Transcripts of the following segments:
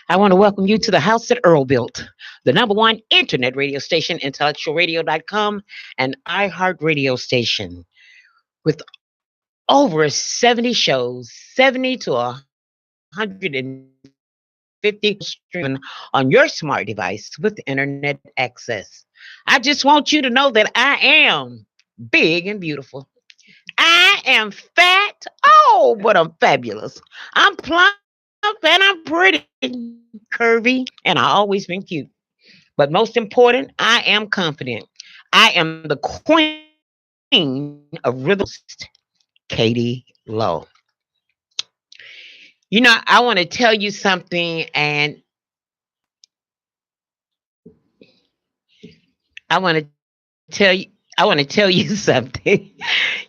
I want to welcome you to the house that Earl built, the number one internet radio station, IntellectualRadio.com, and iHeart radio station with over 70 shows, 70 to 150 streaming on your smart device with internet access. I just want you to know that I am big and beautiful. I am fat. Oh, but I'm fabulous. I'm plump and I'm pretty, curvy, and I always been cute. But most important, I am confident. I am the queen of rhythm and blues, Katie Lowe. I want to tell you something, and I want to tell you. I want to tell you something.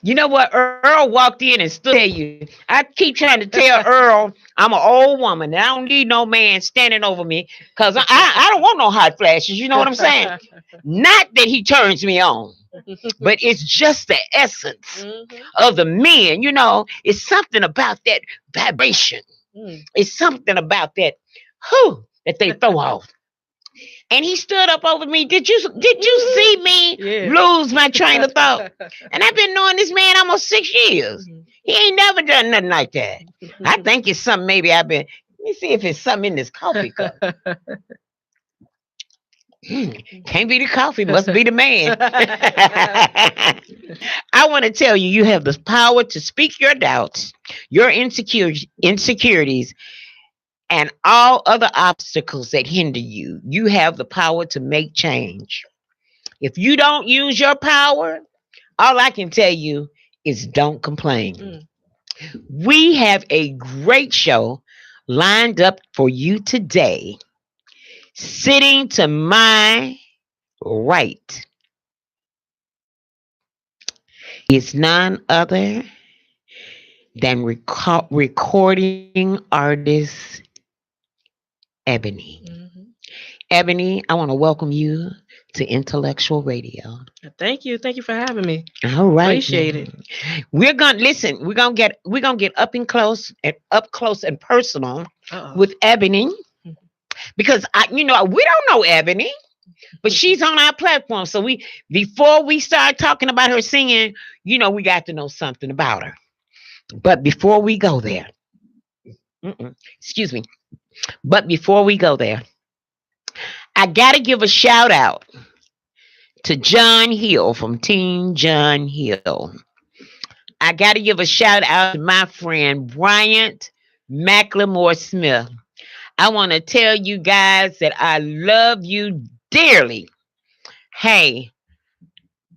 You know what? Earl walked in and stood tell you. I keep trying to tell Earl I'm an old woman and I don't need no man standing over me because I don't want no hot flashes. You know what I'm saying? Not that he turns me on, but it's just the essence of the men. It's something about that vibration. It's something about that whew, that they throw off. And he stood up over me. Did you see me lose my train of thought? And I've been knowing this man almost 6 years. He ain't never done nothing like that. I think it's something maybe Let me see if it's something in this coffee cup. Can't be the coffee, must be the man. I want to tell you, you have the power to speak your doubts, your insecurities, and all other obstacles that hinder you. You have the power to make change. If you don't use your power, all I can tell you is don't complain. We have a great show lined up for you today. Sitting to my right is none other than recording artist Ebony. Ebony, I want to welcome you to Intellectual Radio. Thank you. Thank you for having me. All right. Appreciate it. We're gonna get up close and personal with Ebony because we don't know Ebony, but she's on our platform. So before we start talking about her singing, we got to know something about her. But before we go there, excuse me. But before we go there, I got to give a shout out to John Hill from Team John Hill. I got to give a shout out to my friend Bryant McLemore Smith. I want to tell you guys that I love you dearly. Hey,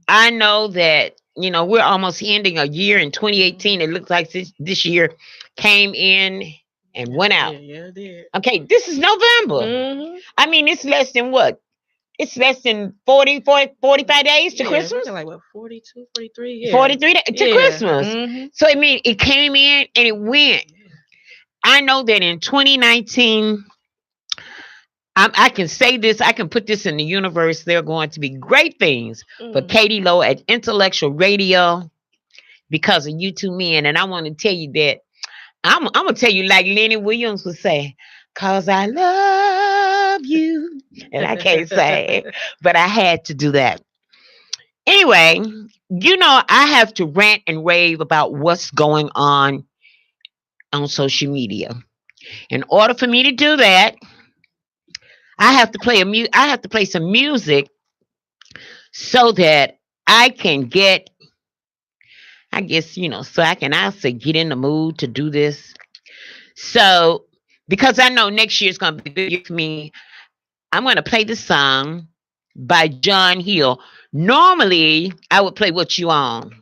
I know that, we're almost ending a year in 2018. It looks like this year came in and went out. Yeah, it did. Okay, this is November. I mean, it's less than what? It's less than 45 days to Christmas? Like what, 42, 43? Yeah. 43 days to Christmas. So, it came in and it went. I know that in 2019, I can say this, I can put this in the universe. There are going to be great things for Katie Lowe at Intellectual Radio because of you two men. And I want to tell you that I'm going to tell you like Lenny Williams would say, cause I love you. And I can't say it, but I had to do that. Anyway, I have to rant and rave about what's going on social media. In order for me to do that, I have to play some music so that I can get, so I can also get in the mood to do this. So, because I know next year is going to be good for me, I'm going to play the song by John Hill. Normally, I would play What You On,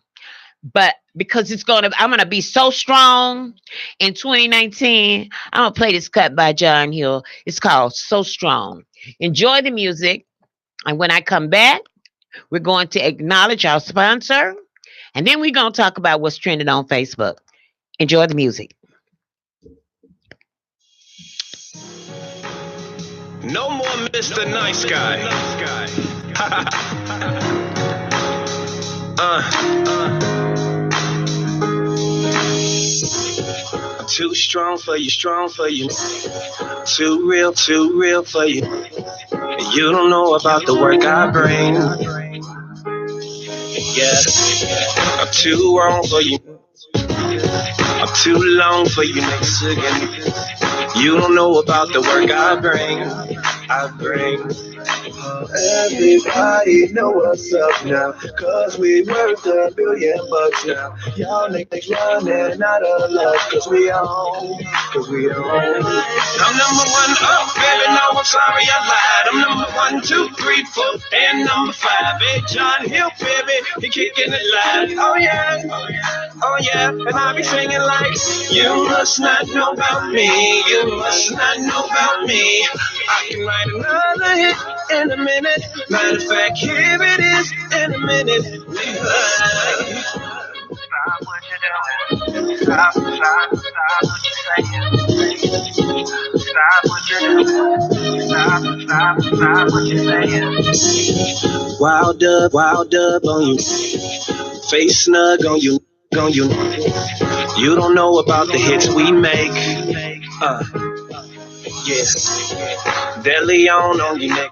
but because I'm going to be so strong in 2019, I'm going to play this cut by John Hill. It's called So Strong. Enjoy the music. And when I come back, we're going to acknowledge our sponsor. And then we're going to talk about what's trending on Facebook. Enjoy the music. No more Mr. Nice Guy. Too strong for you, strong for you. Too real for you. You don't know about the work I bring. Yeah, I'm too wrong for you. I'm too long for you next again. You don't know about the work I bring. I bring. Everybody know what's up now, cause we worth $1 billion now. Y'all niggas running out of luck, cause we on. I'm number one up, baby, no, I'm sorry I lied. I'm number 1, 2, 3, 4, and number 5. Big John Hill, baby, he kicking it live. Oh yeah, and I be singing like, you must not know about me, you must not know about me. I can write another hit in a minute. Matter of fact, here it is in a minute. Stop what you're doing. Stop what you're saying. Stop what you're doing. Stop what you're saying. Wild dub on you. Face snug on you. You don't know about the hits we make. Yeah. De Leon on your neck.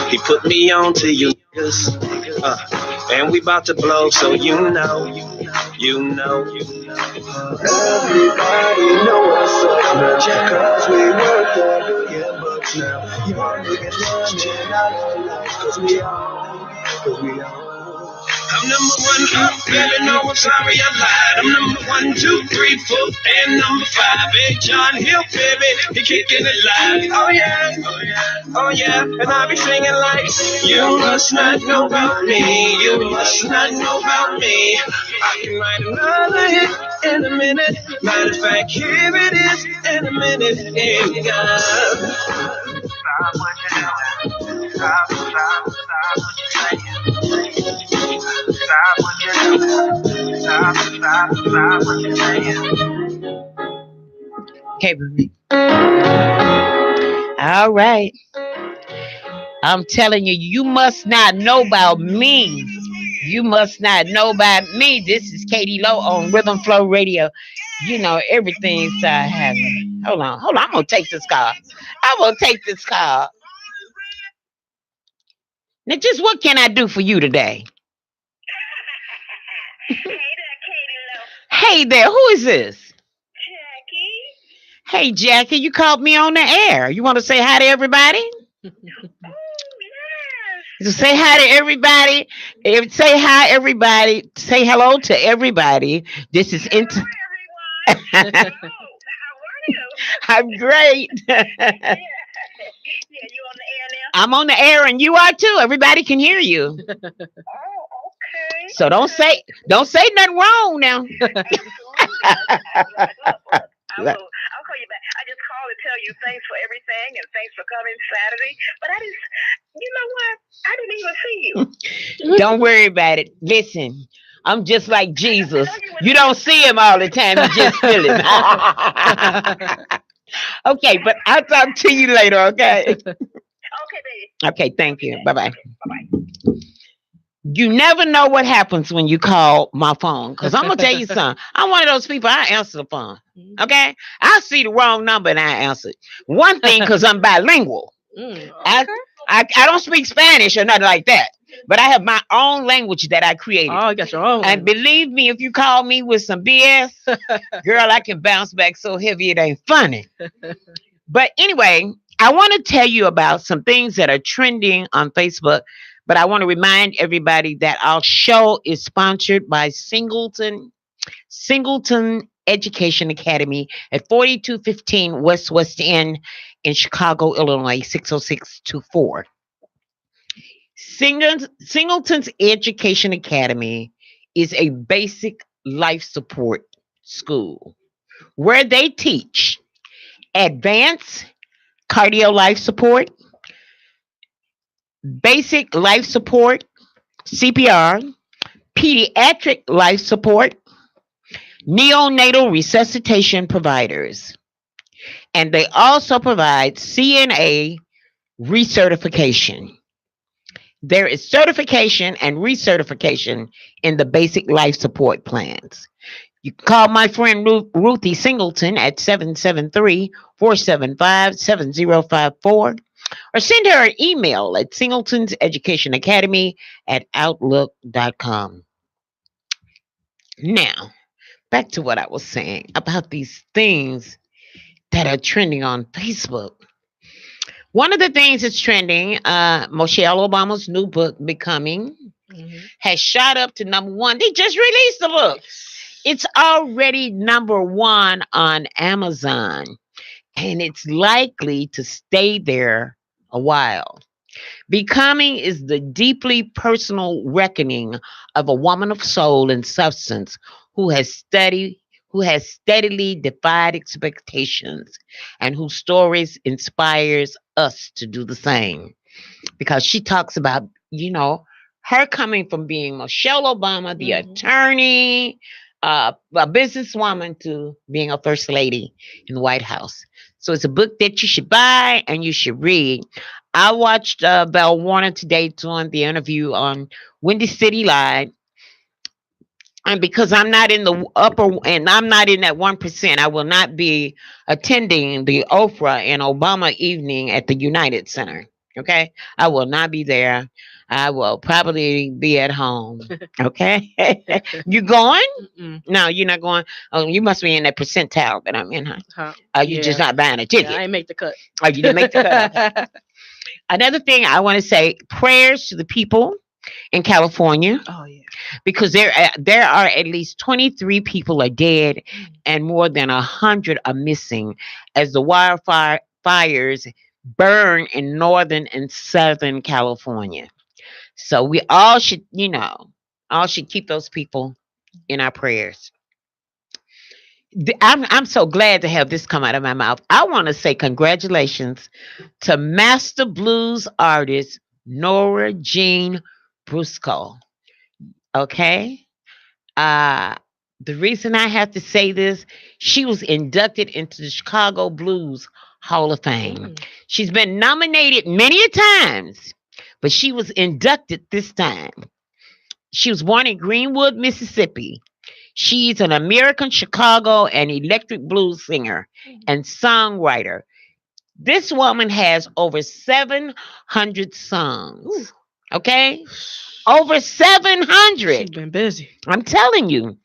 He put me on to you niggas. And we about to blow, so you know. Everybody know what's up now, cause we worth $1 billion now. Y'all niggas running out of life, cause we on. I'm number 1 up, baby, no, I'm sorry I lied. I'm number 1, 2, 3, 4, and number 5. Big John Hill, baby, he kicking it live. Oh yeah, and I be singing like, you must not know about me, you must not know about me. I can write another hit in a minute. Matter of fact, here it is in a minute. And stop what you're doing. Stop what you're saying. Stop what you're doing. Stop what you're saying. Okay, baby. All right. I'm telling you, you must not know about me. You must not know about me. This is Katie Lowe on Rhythm Flow Radio. You know, everything's happening. Hold on. I'm going to take this call. Now, just what can I do for you today? Hey there, who is this? Jackie. Hey, Jackie, you called me on the air. You want to say hi to everybody? So say hi to everybody. Say hi, everybody. Say hello to everybody. This is Hello, everyone. How are you? I'm great. Yeah, you on the air now? I'm on the air, and you are too. Everybody can hear you. Oh, okay. So don't say nothing wrong now. I'll call you back. I just called to tell you thanks for everything and thanks for coming Saturday. But you know what? I didn't even see you. Don't worry about it. Listen, I'm just like Jesus. You don't see him all the time. You just feel him. Okay, but I'll talk to you later, okay? Okay, baby. Okay, thank you. Bye-bye. Bye-bye. You never know what happens when you call my phone. Because I'm going to tell you something. I'm one of those people, I answer the phone. Okay? I see the wrong number and I answer it. One thing, because I'm bilingual. Okay. I don't speak Spanish or nothing like that. But I have my own language that I created. Oh, you got your own. And believe me, if you call me with some BS, girl, I can bounce back so heavy it ain't funny. But anyway, I want to tell you about some things that are trending on Facebook. But I want to remind everybody that our show is sponsored by Singleton Education Academy at 4215 West End in Chicago, Illinois, 60624. Singleton's Education Academy is a basic life support school where they teach advanced cardio life support, basic life support, CPR, pediatric life support, neonatal resuscitation providers. And they also provide CNA recertification. There is certification and recertification in the basic life support plans. You can call my friend Ruthie Singleton at 773-475-7054 or send her an email at Singleton's Education Academy at outlook.com. Now, back to what I was saying about these things that are trending on Facebook. One of the things that's trending, Michelle Obama's new book, Becoming, has shot up to number one. They just released the book. It's already number one on Amazon, and it's likely to stay there a while. Becoming is the deeply personal reckoning of a woman of soul and substance who has steadily defied expectations and whose stories inspires us to do the same. Because she talks about, her coming from being Michelle Obama, the attorney, a businesswoman, to being a first lady in the White House. So it's a book that you should buy and you should read. I watched Val Warner today doing the interview on Windy City Live. And because I'm not in the upper and I'm not in that 1%, I will not be attending the Oprah and Obama evening at the United Center. Okay. I will not be there. I will probably be at home. Okay. You going? No, you're not going. Oh, you must be in that percentile that I'm in, huh? You just not buying a ticket. I ain't make the cut. Oh, you didn't make the cut. Okay. Another thing I want to say, prayers to the people in California. Oh yeah. Because there are at least 23 people are dead and more than 100 are missing as the fires burn in northern and southern California. So we all should, keep those people in our prayers. I'm so glad to have this come out of my mouth. I want to say congratulations to master blues artist Nora Jean Brusco. Okay. The reason I have to say this, she was inducted into the Chicago Blues Hall of Fame. She's been nominated many a times, but she was inducted this time. She was born in Greenwood, Mississippi. She's an American Chicago and electric blues singer and songwriter. This woman has over 700 songs. Okay? Over 700. She's been busy. I'm telling you.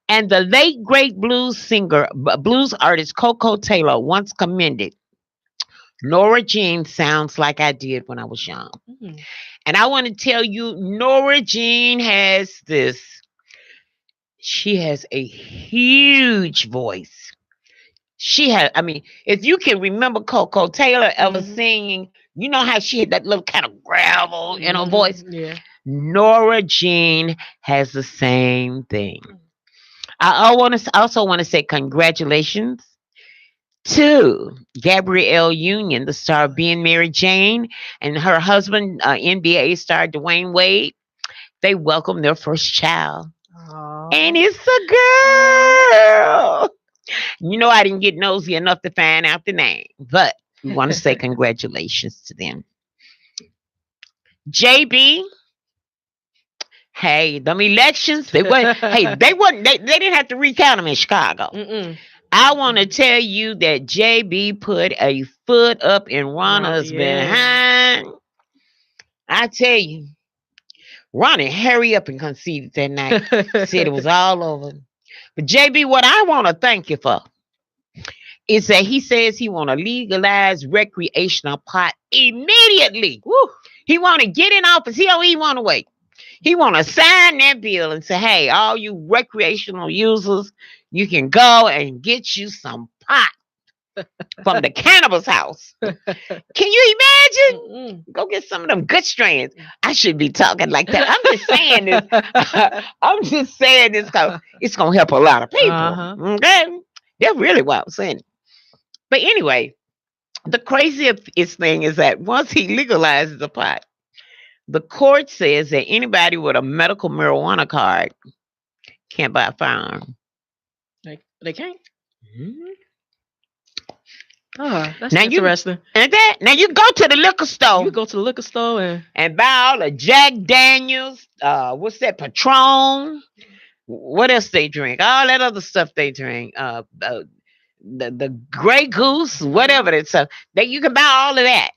And the late great blues artist Coco Taylor once commended, Nora Jean sounds like I did when I was young. And I want to tell you, Nora Jean has this. She has a huge voice. If you can remember Coco Taylor ever singing, you know how she had that little kind of gravel in her voice? Yeah. Nora Jean has the same thing. I also want to say congratulations to Gabrielle Union, the star of Being Mary Jane, and her husband, NBA star Dwayne Wade. They welcomed their first child. Aww. And it's a girl. I didn't get nosy enough to find out the name, but we want to say congratulations to them. JB, hey, them elections, they didn't have to recount them in Chicago. I want to tell you that JB put a foot up in Ronna's behind. I tell you, Ronnie, hurry up and conceded that night. Said it was all over. But JB, what I want to thank you for is that he says he want to legalize recreational pot immediately. Woo. He want to get in office. He don't even want to wait. He want to sign that bill and say, hey, all you recreational users, you can go and get you some pot from the cannabis house. Can you imagine? Go get some of them good strains. I should be talking like that. I'm just saying this. I'm just saying this because it's going to help a lot of people. Okay? That's really what I'm saying. But anyway, the craziest thing is that once he legalizes the pot, the court says that anybody with a medical marijuana card can't buy a firearm. They can't? Oh, that's interesting. Now you go to the liquor store. You go to the liquor store and buy all the Jack Daniels, what's that, Patron, what else they drink? All that other stuff they drink. The Grey Goose, whatever that stuff. That you can buy all of that,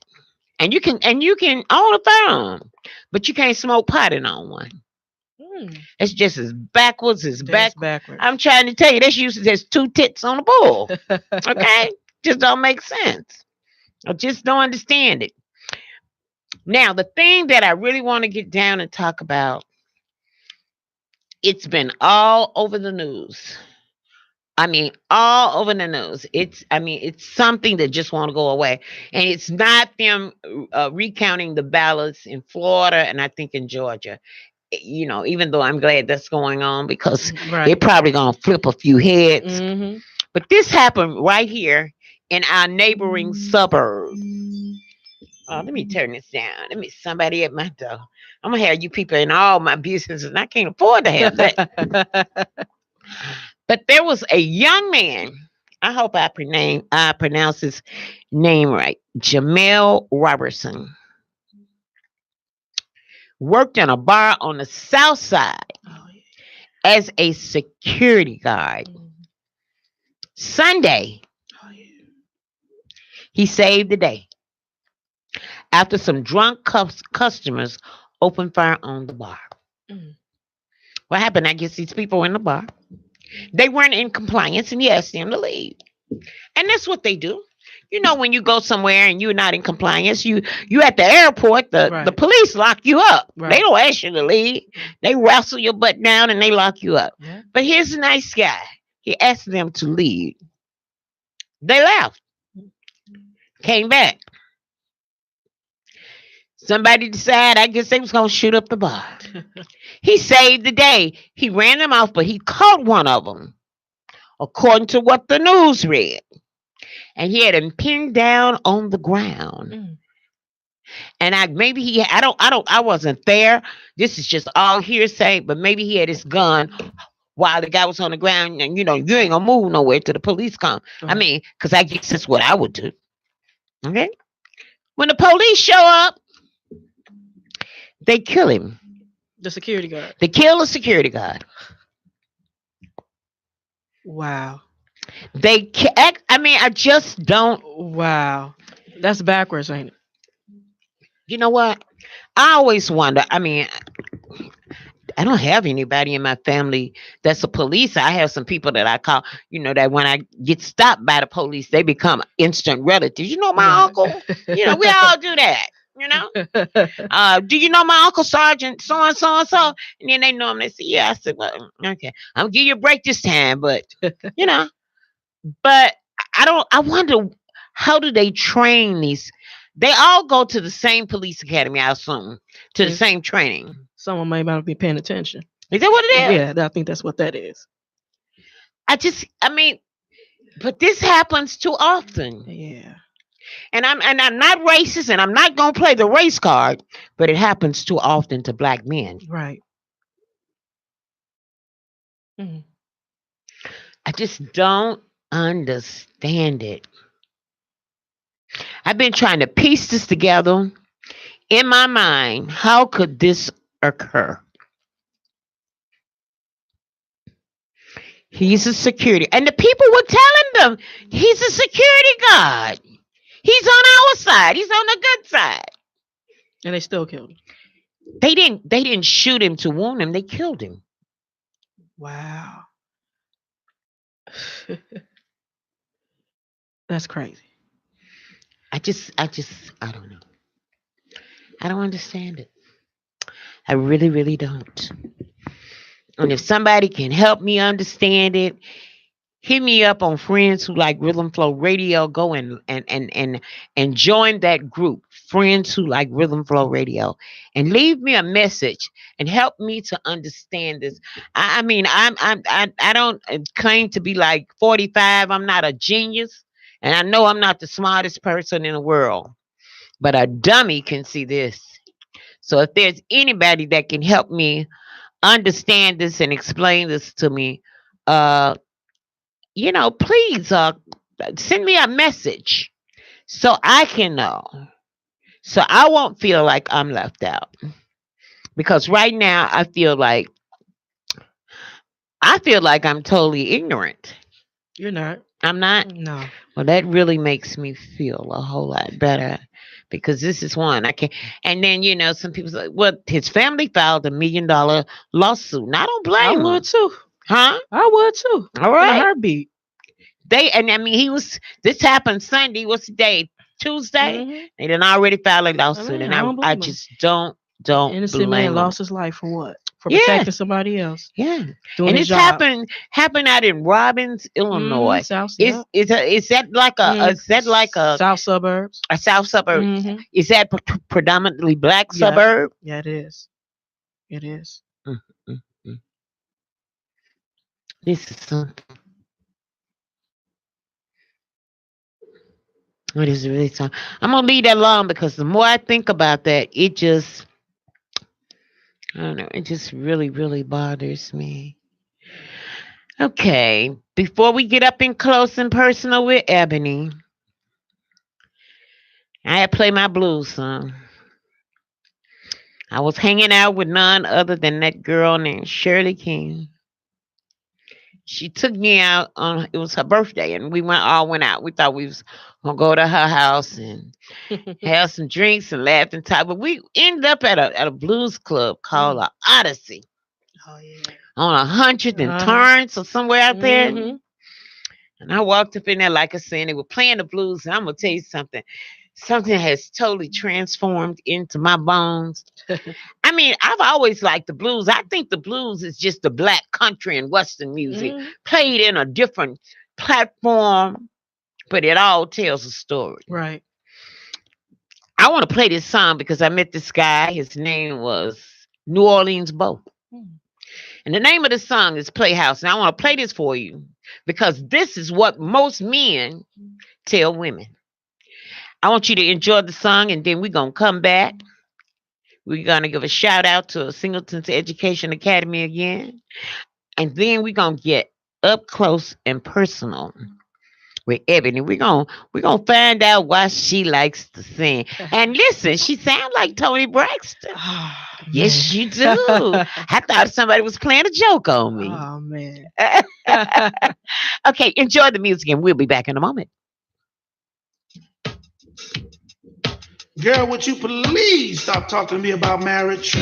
and you can own a firearm, but you can't smoke pot in on one. It's just as backwards as Backwards. I'm trying to tell you, that's usually just two tits on a bull. Okay, just don't make sense. I just don't understand it. Now, the thing that I really want to get down and talk about, it's been all over the news. I mean, all over the news. It's something that just want to go away. And it's not them recounting the ballots in Florida and I think in Georgia. Even though I'm glad that's going on because they're probably going to flip a few heads. But this happened right here in our neighboring suburb. Oh, let me turn this down. Somebody at my door. I'm going to have you people in all my business and I can't afford to have that. But there was a young man. I hope I pronounce his name right. Jamel Robertson. Worked in a bar on the south side as a security guard. Sunday, he saved the day after some drunk customers opened fire on the bar. What happened? I guess these people were in the bar. They weren't in compliance and he asked them to leave. And that's what they do. When you go somewhere and you're not in compliance, you at the airport, the police lock you up. Right. They don't ask you to leave. They wrestle your butt down and they lock you up. Yeah. But here's a nice guy. He asked them to leave. They left. Came back. Somebody decided, I guess they was going to shoot up the bar. He saved the day. He ran them off, but he caught one of them, according to what the news read. And he had him pinned down on the ground. And I wasn't there. This is just all hearsay, but maybe he had his gun while the guy was on the ground. And, you ain't going to move nowhere till the police come. Because I guess that's what I would do. Okay? When the police show up, they kill him. The security guard. They kill the security guard. Wow. I just don't. Wow. That's backwards, ain't it? You know what? I always wonder. I don't have anybody in my family that's a police. I have some people that I call, that when I get stopped by the police, they become instant relatives. My uncle? We all do that. Do you know my Uncle Sergeant so? And then they know him. They say, yeah. I said, well, okay. I'm gonna give you a break this time, but But I wonder, how do they train these? They all go to the same police academy, I assume, to the same training. Someone may not be paying attention. Is that what it is? Yeah, I think that's what that is. But this happens too often. Yeah. And I'm not racist and I'm not gonna play the race card, but it happens too often to black men. Right. I just don't understand it. I've been trying to piece this together in my mind. How could this occur? He's a security, and the people were telling them he's a security guard. He's on our side. He's on the good side. And they still killed him. They didn't shoot him to wound him. They killed him. Wow. That's crazy. I don't know. I don't understand it. I really, really don't. And if somebody can help me understand it, hit me up on Friends Who Like Rhythm Flow Radio. Go and join that group, Friends Who Like Rhythm Flow Radio, and leave me a message and help me to understand this. I don't claim to be like 45. I'm not a genius, and I know I'm not the smartest person in the world, but a dummy can see this. So if there's anybody that can help me understand this and explain this to me, please send me a message so I can know, so I won't feel like I'm left out. Because right now I feel like I feel like I'm totally ignorant. You're not. I'm not. No. Well, that really makes me feel a whole lot better because this is one I can't. And then some people say, "Well, his family filed $1 million lawsuit." And I don't I blame would them, too. huh? I would too. All In a right. heartbeat. And I mean, this happened Sunday. What's the day? Tuesday. Mhm. They done already filed a I lawsuit, mean, and I I, don't I blame him. just don't Innocent blame man them. lost his life for what? For Yeah, protecting somebody else, yeah. doing And his this job. happened out in Robbins, Illinois. South, Is yeah. is that like a South suburbs? a south suburb? Mm-hmm. Is that predominantly black Yeah. suburb? Yeah, it is. It is. Mm, mm, mm. This is something. It is really something. I'm gonna leave that alone because the more I think about that, I don't know, it just really, really bothers me. Okay, before we get up in close and personal with Ebony, I had to play my blues song. I was hanging out with none other than that girl named Shirley King. She took me out on it was her birthday, and we all went out. We thought we was gonna go to her house and have some drinks and laugh and talk. But we ended up at a blues club called Odyssey Oh yeah. on 100th and Uh-huh. Torrance or somewhere out there. Mhm. And I walked up in there, like I said, and they were playing the blues. And I'm gonna tell you something. Something has totally transformed into my bones. I mean, I've always liked the blues. I think the blues is just the black country and western music Mhm. played in a different platform, but it all tells a story. Right. I want to play this song because I met this guy. His name was New Orleans Bo. Mm. And the name of the song is Playhouse. And I want to play this for you because this is what most men tell women. I want you to enjoy the song, and then we're going to come back. We're going to give a shout out to Singleton's Education Academy again. And then we're going to get up close and personal with Ebony. We're gonna find out why she likes to sing. And listen, she sounds like Tony Braxton. Oh, Yes, man. you do. I thought somebody was playing a joke on me. Oh man. Okay, enjoy the music, and we'll be back in a moment. Girl, would you please stop talking to me about marriage?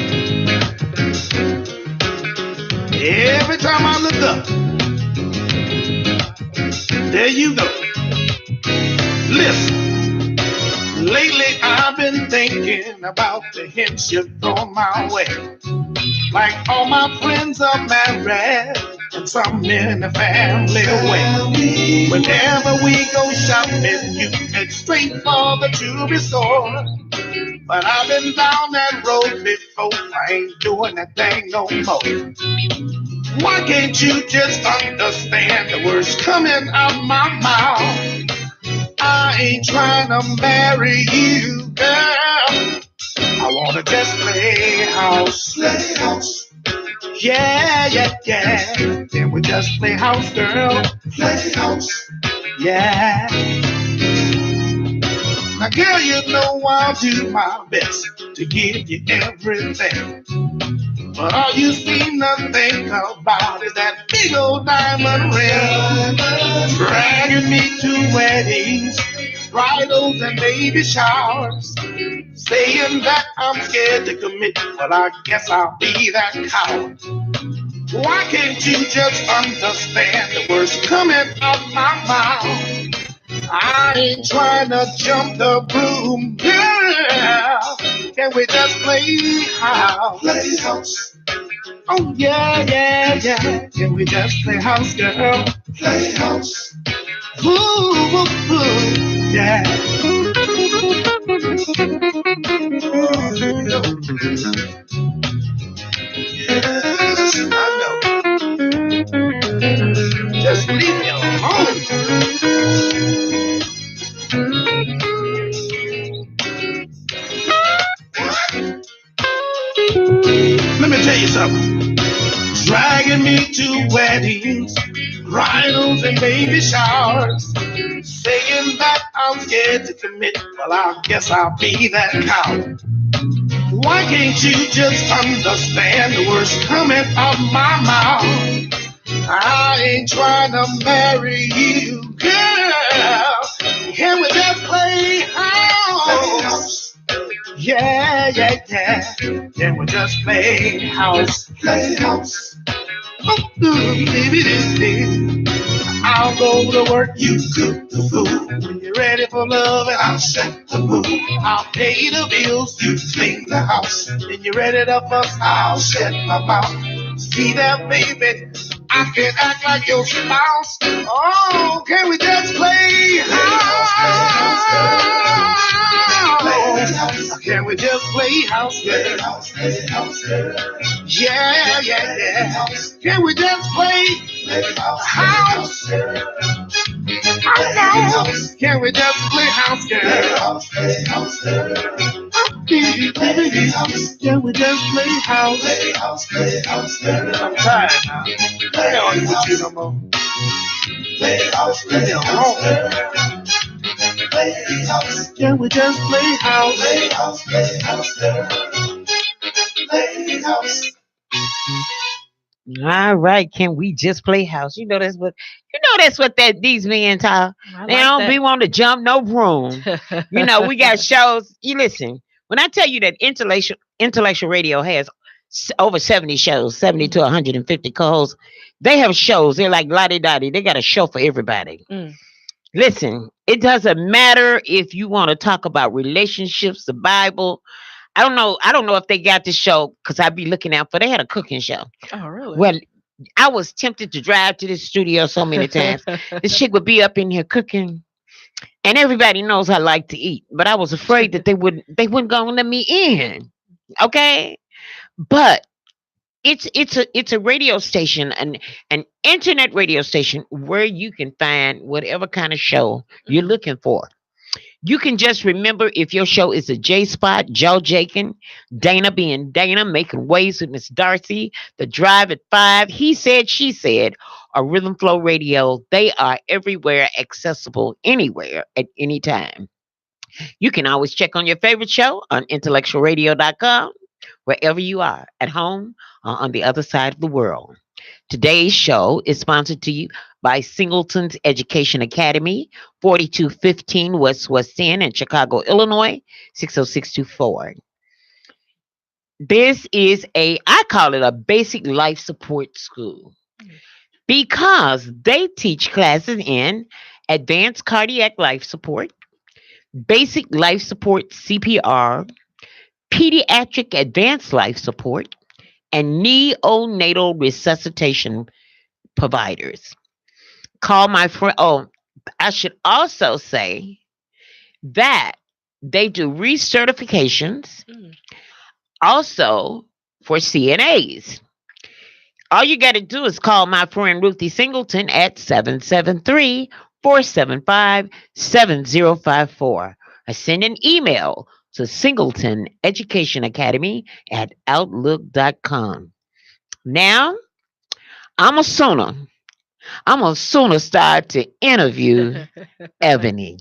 Every time I look up, there you go. Listen, lately I've been thinking about the hints you've thrown my way. Like all my friends are married and some in the family way. Whenever we go shopping, you head straight for the jewelry store. But I've been down that road before, I ain't doing that thing no more. Why can't you just understand the words coming out my mouth? I ain't trying to marry you, girl. I wanna just play house. Play house. Yeah, yeah, yeah. Can we just play house, girl? Play house. Yeah. Now, girl, you know I'll do my best to give you everything. But all you seem to think about is that big old diamond ring. Dragging me to weddings, bridals, and baby showers. Saying that I'm scared to commit, well, I guess I'll be that coward. Why can't you just understand the words coming out my mouth? I ain't trying to jump the broom, girl. Can we just play house? Play house. Oh, yeah, yeah, yeah. Can we just play house, girl? Play house. Ooh, ooh, ooh, yeah. Yes, I know. Just leave me alone. Let me tell you something. Dragging me to weddings, bridals, and baby showers. Saying that I'm scared to commit, well, I guess I'll be that coward. Why can't you just understand the words coming out my mouth? I ain't trying to marry you, girl. Can we just play house? Yeah, yeah, yeah. Can we just play house? Play house. I'll go to work, you cook the food. When you're ready for love, and I'll set the mood. I'll pay the bills, you clean the house. When you're ready to fuss, I'll shut my mouth. See that, baby? I can act like your spouse. Oh, can we just play house? Can we just play house? Yeah, yeah, yeah. Can we just play house? Can we just play house, girl? Can we just play house? I'm tired now. I don't want with you no more. Play house. Can we just play house? Play house. All right, can we just play house? That's what that these men talk. They don't be wanting to jump no room. We got shows. You listen, when I tell you that intellectual radio has over 70 shows, 70 to 150 co-hosts, they have shows. They're like Lottie Dottie. They got a show for everybody. Listen, it doesn't matter if you want to talk about relationships, the Bible. I don't know if they got this show because I'd be looking out for. They had a cooking show. Oh, really? Well, I was tempted to drive to this studio so many times. This chick would be up in here cooking, and everybody knows I like to eat, but I was afraid that they wouldn't go and let me in. Okay, but it's a radio station, an internet radio station where you can find whatever kind of show you're looking for. You can just remember if your show is a J Spot, Joe Jakin, Dana being Dana, Making Waves with Miss Darcy, The Drive at 5, He Said, She Said, or Rhythm Flow Radio. They are everywhere, accessible anywhere at any time. You can always check on your favorite show on IntellectualRadio.com, wherever you are, at home or on the other side of the world. Today's show is sponsored to you by Singleton's Education Academy, 4215 West 10 in Chicago, Illinois, 60624. This is I call it a basic life support school because they teach classes in advanced cardiac life support, basic life support CPR, pediatric advanced life support, and neonatal resuscitation providers. Call my friend. Oh, I should also say that they do recertifications also for CNAs. All you got to do is call my friend Ruthie Singleton at 773-475-7054 or send an email to Singleton Education Academy at outlook.com. Now, I'm a sooner start to interview Ebony.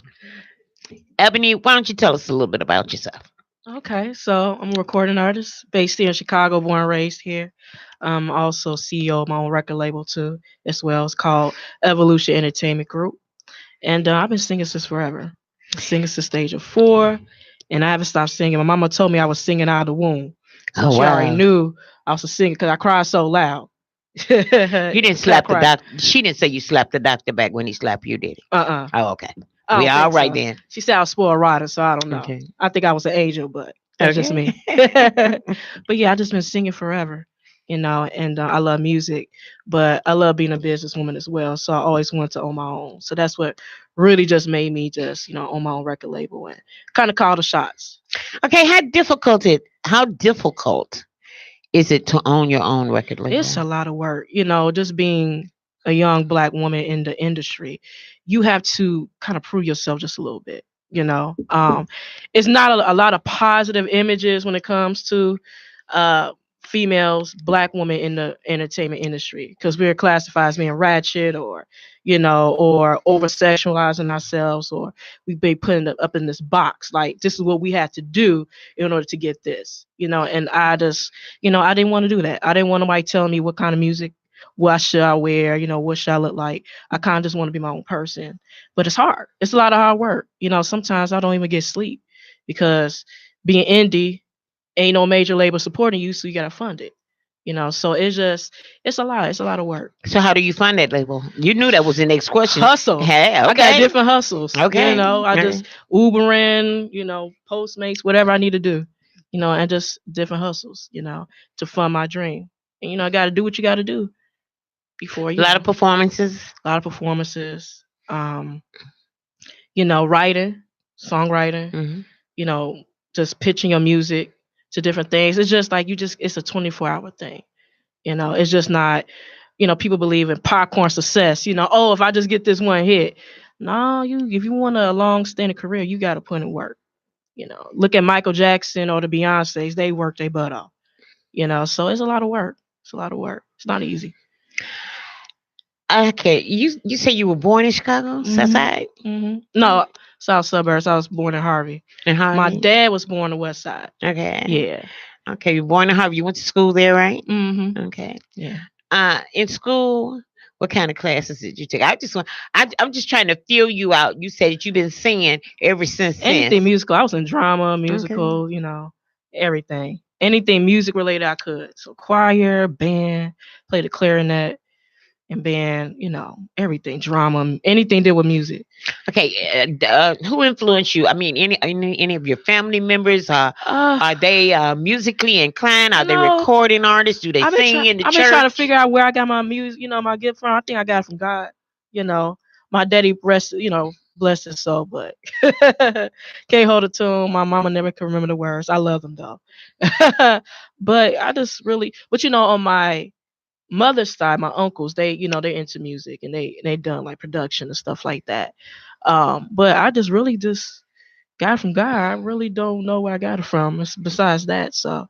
Ebony, why don't you tell us a little bit about yourself? Okay, so I'm a recording artist based here in Chicago, born and raised here. I'm also CEO of my own record label too, as well. It's called Evolution Entertainment Group. And I've been singing since forever. Singing since the age of 4, and I haven't stopped singing. My mama told me I was singing out of the womb. So she already knew I was a singer because I cried so loud. You didn't slap the doctor. She didn't say you slapped the doctor back when he slapped you, did he? Oh, okay. We all right so. then. She said I was spoiled rotten, so I don't know. Okay. I think I was an angel, but that's just me. But yeah, I just been singing forever, and I love music, but I love being a businesswoman as well. So I always wanted to own my own. So that's what really just made me just, own my own record label and kind of call the shots. Okay, how difficult is it to own your own record label? It's a lot of work, just being a young Black woman in the industry. You have to kind of prove yourself just a little bit, It's not a lot of positive images when it comes to females, Black women in the entertainment industry, because we're classified as being ratchet or over sexualizing ourselves, or we be putting it up in this box. Like, this is what we had to do in order to get this, and I just, I didn't want to do that. I didn't want nobody telling me what kind of music what should I wear, what should I look like. I kind of just want to be my own person. But it's hard. It's a lot of hard work. Sometimes I don't even get sleep because being indie, ain't no major label supporting you, so you gotta fund it. So it's a lot of work. So how do you find that label? You knew that was the next question. Hustle. Hey, I got okay. different hustles. Okay. I just Ubering, Postmates, whatever I need to do, and just different hustles, to fund my dream. And I got to do what you got to do before A lot of performances. a lot of performances. Writing, songwriting. Just pitching your music to different things. It's just like it's a 24-hour thing. It's just not. People believe in popcorn success. Oh, if I just get this one hit. No, if you want a long standing career, you got to put in work. Look at Michael Jackson or the Beyoncés. They work their butt off. So it's a lot of work. It's a lot of work. It's not easy. Okay, you say you were born in Chicago, Southside? No, South Suburbs. I was born in Harvey. In Harvey? My dad was born in West Side. Okay. Yeah. Okay, you were born in Harvey. You went to school there, right? Mm-hmm. Okay. Yeah. In school, what kind of classes did you take? I'm just trying to feel you out. You said that you've been singing ever since. Anything musical. I was in drama, musical, everything. Anything music related I could. So choir, band, played the clarinet and band, everything, drama, anything did with music. Okay, who influenced you? I mean, any of your family members? Are they musically inclined? Are they recording artists? Do they sing in the church? I've been trying to figure out where I got my music, my gift from. I think I got it from God. My daddy bless his soul, but can't hold a tune. My mama never can remember the words. I love them though. But I just really, on my mother's side, my uncles, they're into music and they done like production and stuff like that. But I just really just got it from God. I really don't know where I got it from. Besides that, so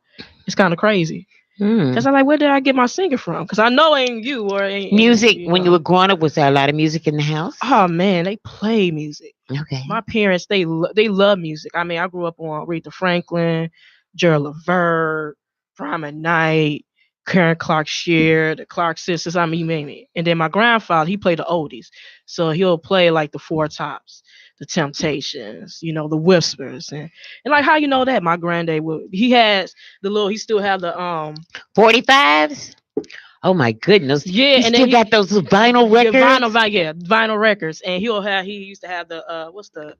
it's kind of crazy. Because I'm like, where did I get my singing from? Because I know it ain't you or ain't music. When you were growing up, was there a lot of music in the house? Oh man, they play music. Okay. My parents, they love music. I mean, I grew up on Aretha Franklin, Gerald Levert, Brahma Knight, Karen Clark Sheard, the Clark Sisters. I mean, you name it. And then my grandfather, he played the oldies, so he'll play like the Four Tops, the Temptations, the Whispers, and like how you know that my granddad would. He has he still have the 45s. Oh my goodness! Yeah, he and still got those vinyl records. Vinyl records, and he used to have the what's the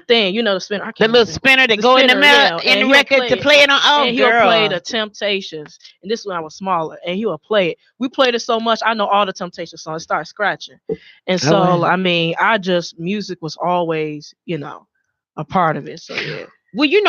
thing, the spinner. The little spinner that go in the middle in the record to play it on. Oh, and he'll play the Temptations. And this when I was smaller, and he'll play it. We played it so much, I know all the Temptations songs. It started scratching, and so I mean, music was always, a part of it. So yeah. Well, you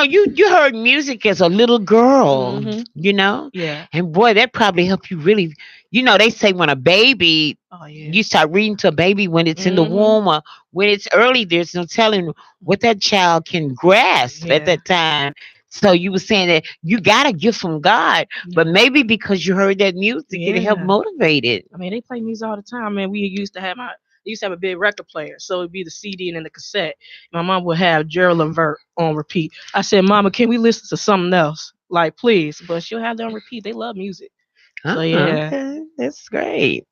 heard music as a little girl, Yeah. And boy, that probably helped you really. They say when a baby, you start reading to a baby when it's in the womb or when it's early, there's no telling what that child can grasp at that time. So you were saying that you got a gift from God, but maybe because you heard that music, it helped motivate it. I mean, they play music all the time, man. We used to have a big record player, so it'd be the CD and then the cassette. My mom would have Gerald Levert on repeat. I said, "Mama, can we listen to something else? Like, please." But she'll have that on repeat. They love music. So yeah, okay. That's great.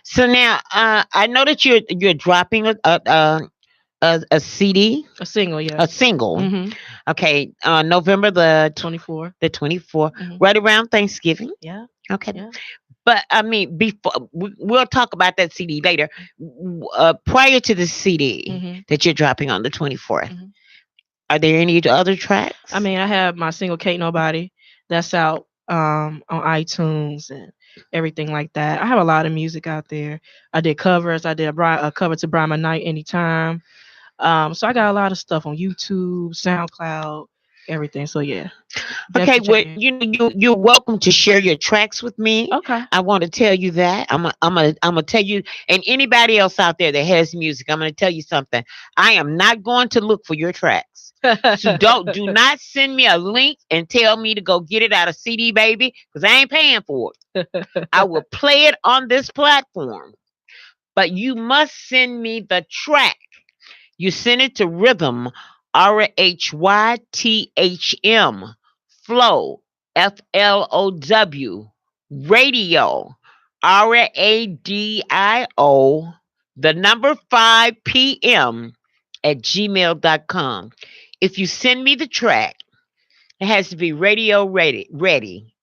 So now, I know that you're dropping a CD, a single, yeah, a single. Mm-hmm. Okay, November the 24th, right around Thanksgiving. Yeah. Okay. Yeah. But I mean, before we'll talk about that CD later. Prior to the CD that you're dropping on the 24th, are there any other tracks? I mean, I have my single "Can't Nobody" that's out on iTunes and everything like that. I have a lot of music out there. I did covers. I did a cover to Brahma Night Anytime. So I got a lot of stuff on YouTube, SoundCloud, everything. So yeah. Okay, well, you're welcome to share your tracks with me. Okay. I want to tell you that. I'm gonna tell you, and anybody else out there that has music, I'm gonna tell you something. I am not going to look for your tracks. So do not send me a link and tell me to go get it out of CD Baby, because I ain't paying for it. I will play it on this platform, but you must send me the track. You send it to Rhythm, RHYTHM, Flow, FLOW, Radio, RADIO, the number 5 p.m. at gmail.com. If you send me the track, it has to be radio ready.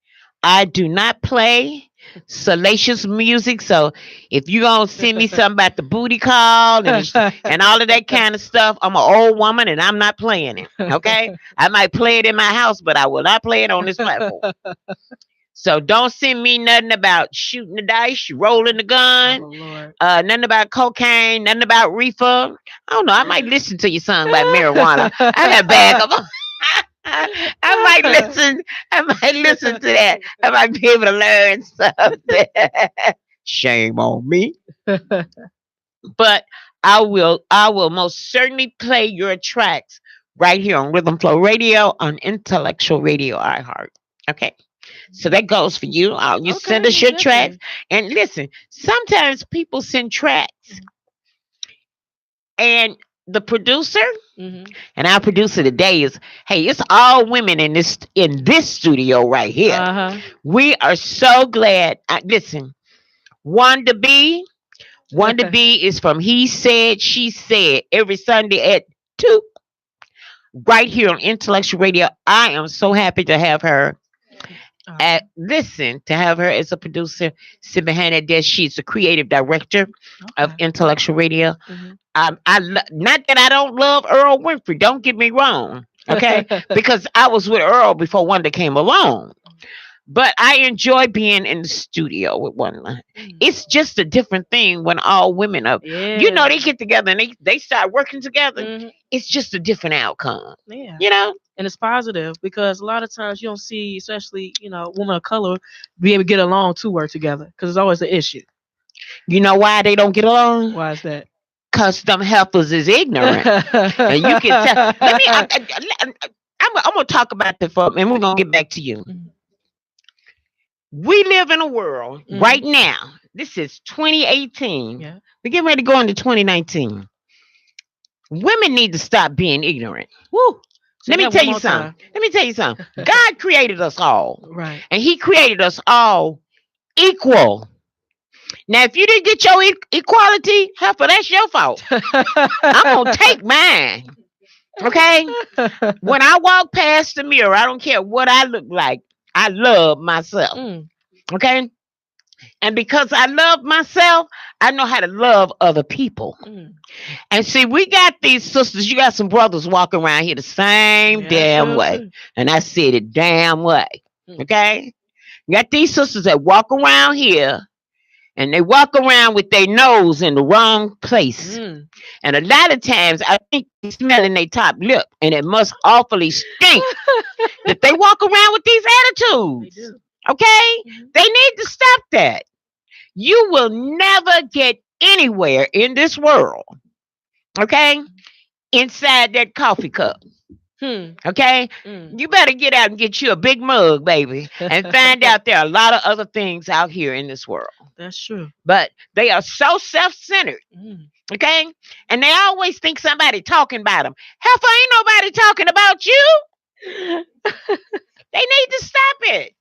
I do not play salacious music, so if you gonna send me something about the booty call and all of that kind of stuff, I'm an old woman and I'm not playing it. Okay, I might play it in my house, but I will not play it on this platform. So don't send me nothing about shooting the dice, rolling the gun, nothing about cocaine, nothing about reefer. I don't know. I might listen to your song about marijuana. I got a bag of them. I might listen to that. I might be able to learn something. Shame on me. But I will most certainly play your tracks right here on Rhythm Flow Radio on Intellectual Radio iHeart. Okay. So that goes for you. You send us your tracks. And listen, sometimes people send tracks. And the producer and our producer today is, hey, it's all women in this studio right here. We are so glad. Listen, Wanda B is from He Said, She Said every Sunday at 2 right here on Intellectual Radio. I am so happy to have her. To have her as a producer, sit behind that desk. She's the creative director of Intellectual Radio. Not that I don't love Earl Winfrey. Don't get me wrong, okay? Because I was with Earl before Wanda came along. But I enjoy being in the studio with Wanda. It's just a different thing when all women are, they get together and they start working together. It's just a different outcome. Yeah. And it's positive because a lot of times you don't see, especially, women of color, be able to get along to work together because it's always an issue. You know why they don't get along? Why is that? Because them heifers is ignorant. And you can tell. I'm going to talk about that and we're going to get back to you. We live in a world right now. This is 2018. Yeah. We're getting ready to go into 2019. Women need to stop being ignorant. Woo. Let me tell you something. God created us all. Right. And he created us all equal. Now, if you didn't get your equality, heifer, that's your fault. I'm going to take mine. Okay? When I walk past the mirror, I don't care what I look like. I love myself. Okay? And because I love myself, I know how to love other people. And see, we got these sisters. You got some brothers walking around here the same damn way. And I said it damn way. Okay? You got these sisters that walk around here. And they walk around with their nose in the wrong place. And a lot of times, I think they're smelling their top lip. And it must awfully stink that they walk around with these attitudes. Okay? They need to stop that. You will never get anywhere in this world. Okay? Inside that coffee cup. Okay? You better get out and get you a big mug, baby. And find out there are a lot of other things out here in this world. That's true. But they are so self-centered. Okay? And they always think somebody talking about them. Heifer, ain't nobody talking about you. They need to stop it.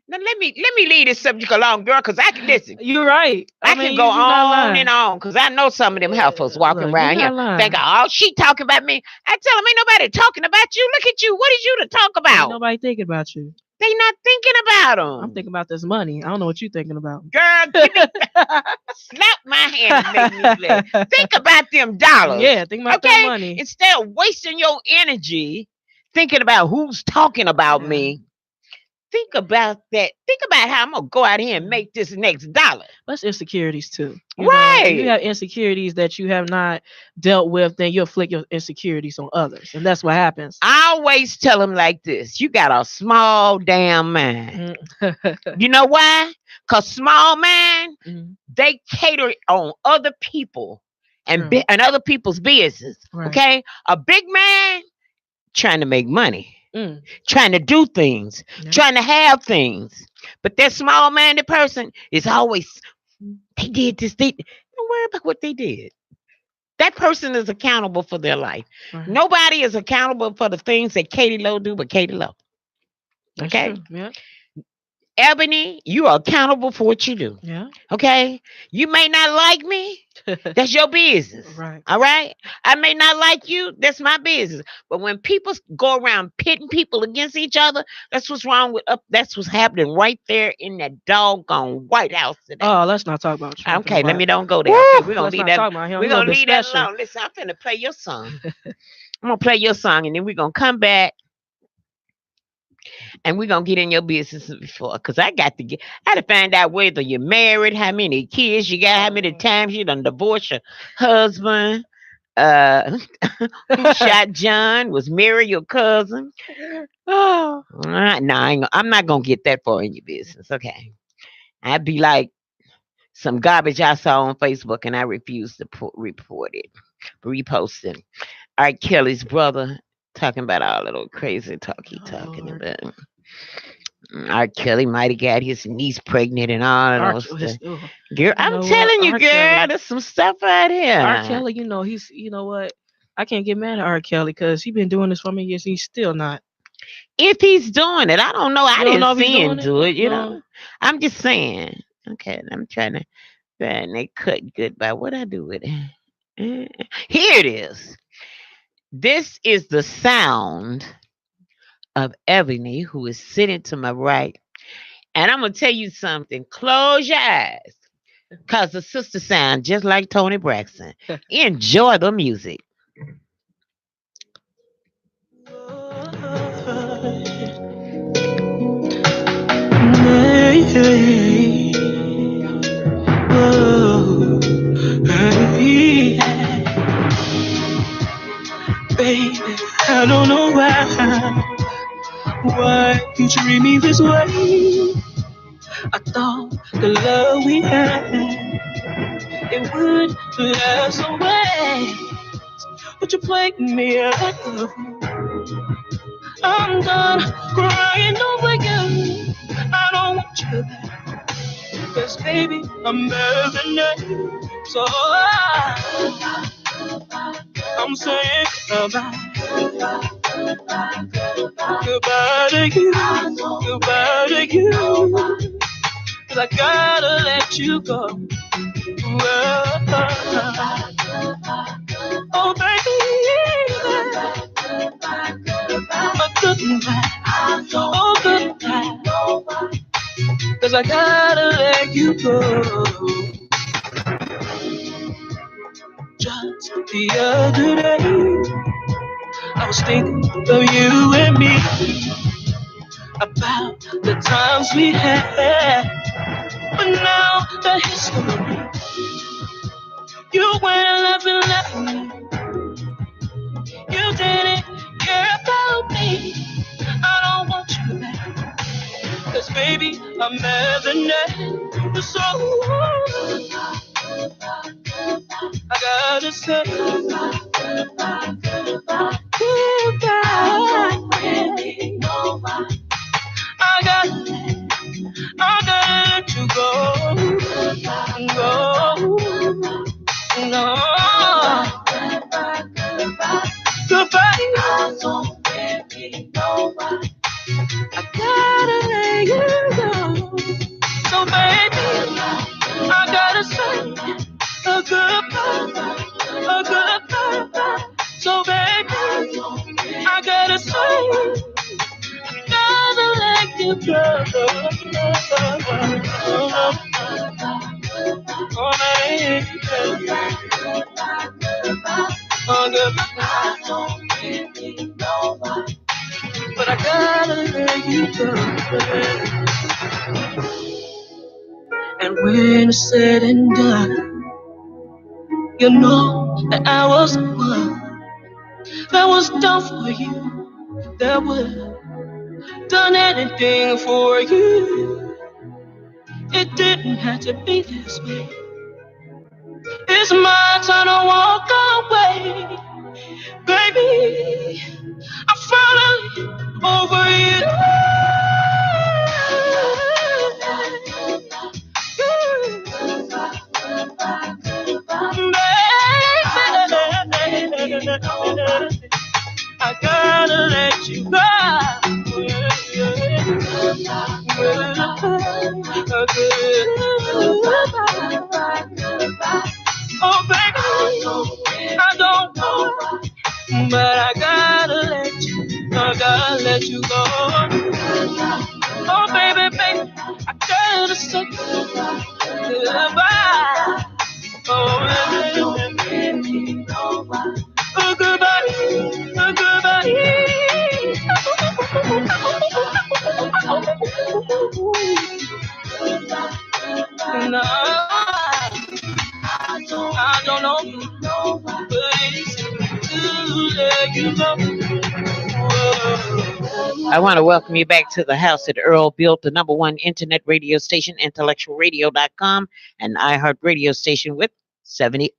Now let me leave this subject alone, girl, because I can listen. You're right. I can go on and on because I know some of them heifers walking around here thinking, oh, she talking about me. I tell them, ain't nobody talking about you. Look at you. What is you to talk about? Ain't nobody thinking about you. They not thinking about them. I'm thinking about this money. I don't know what you're thinking about. Girl, slap my hand and make me laugh. Think about them dollars. Yeah, think about that money. Instead of wasting your energy thinking about who's talking about me. Think about that. Think about how I'm going to go out here and make this next dollar. That's insecurities too. Right. If you have insecurities that you have not dealt with, then you afflict your insecurities on others. And that's what happens. I always tell them like this. You got a small damn mind. You know why? Because small mind, they cater on other people and other people's business. Right. Okay? A big man trying to make money. Trying to do things, trying to have things. But that small-minded person is always, they did this, don't worry about what they did. That person is accountable for their life. Nobody is accountable for the things that Katie Lowe do but Katie Lowe. Okay? Yeah. Ebony, you are accountable for what you do. Yeah. Okay? You may not like me. That's your business. Right. All right? I may not like you. That's my business. But when people go around pitting people against each other, that's what's wrong with that's what's happening right there in that doggone White House today. Oh, let's not talk about Trump. Okay, let me don't go there. Woo! Okay, we're gonna Let's leave not that. talk about him. We're He's a gonna bit leave that special. alone. Listen, I'm finna play your song. I'm gonna play your song, and then we're gonna come back and we're gonna get in your business before, because I got to find out whether you're married, how many kids you got, how many times you done divorced your husband, who shot John, was Mary your cousin. Oh. No, I'm not gonna get that far in your business. Okay, I'd be like some garbage I saw on Facebook, and I refused to report it, repost it. R. Kelly's brother talking about all that old crazy talk he talking Lord. about. R. Kelly might have got his niece pregnant and all of those stuff. Girl, I'm telling you, R. girl, Kelly. there's some stuff out here. R. Kelly, he's, you know what? I can't get mad at R. Kelly because he's been doing this for many years. He's still not. If he's doing it, I don't know. I don't know didn't if he's see him doing do it? it, you No. know. I'm just saying. Okay, I'm trying to. Man, they cut goodbye. What I do with it? Here it is. This is the sound of Ebony, who is sitting to my right. And I'm going to tell you something. Close your eyes, because the sister sound just like Tony Braxton. Enjoy the music. Baby, I don't know why you treat me this way. I thought the love we had, it would last away, but you played me out. I'm done crying over you. I don't want you back, 'cause baby, I'm better than that. So I'm saying goodbye to you, goodbye to you, 'cause I gotta let you go. Oh baby, goodbye, 'cause I gotta let you go. Just the other day, I was thinking of you and me, about the times we had, but now the history, you went and left me. You didn't care about me. I don't want you back, 'cause baby, I'm better than that. So I gotta say goodbye. I gotta let you go. Goodbye. I gotta let you go. So baby, I gotta say a goodbye. So baby, I gotta say gotta let you go. Oh, baby. But I gotta let you go. And when it's said and done, you know that I was the one that was done for you, that would have done anything for you. It didn't have to be this way. It's my time to walk away, baby. I'm finally over you. I gotta let you go. let you go. Oh, baby, baby, I gotta say goodbye. Oh, baby, oh, goodbye, oh, goodbye. No, I don't know, but it's to let you go. I want to welcome you back to the house that Earl built, the number one internet radio station, IntellectualRadio.com, an iHeart radio station with 70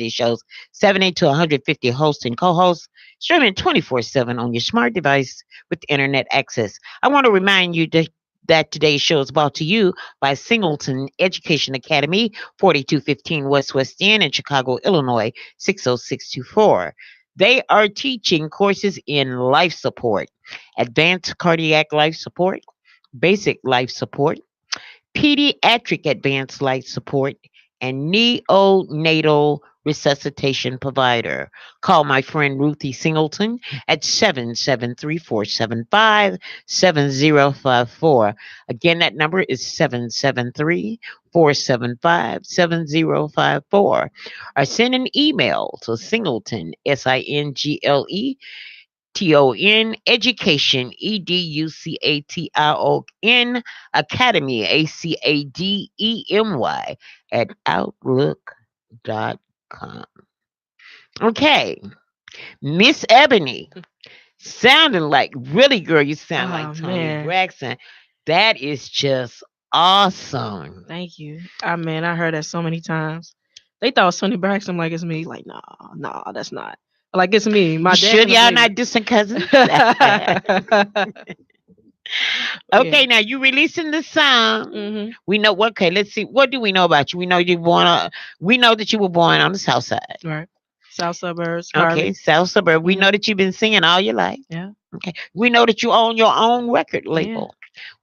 shows, 70 to 150 hosts and co-hosts, streaming 24/7 on your smart device with internet access. I want to remind you that today's show is brought to you by Singleton Education Academy, 4215 West End in Chicago, Illinois, 60624. They are teaching courses in life support, advanced cardiac life support, basic life support, pediatric advanced life support, and neonatal resuscitation provider. Call my friend Ruthie Singleton at 773-475-7054. Again, that number is 773-475-7054. Or send an email to Singleton, Singleton, education, education, academy, academy, at outlook.com. Okay, Miss Ebony, sounding like, really, girl, you sound like Tony man. Braxton. That is just awesome. Thank you. I mean, I heard that so many times. They thought Sonny Braxton like it's me. Like, nah, that's not. Like it's me. My You dad. sure y'all not distant cousins? Okay, Yeah. now you releasing the song. Mm-hmm. We know. Okay, let's see. What do we know about you? We know you born. We know that you were born on the south side. Right. South suburbs. Okay, Harley. south suburb. We Mhm. know that you've been singing all your life. Yeah. Okay, we know that you own your own record label.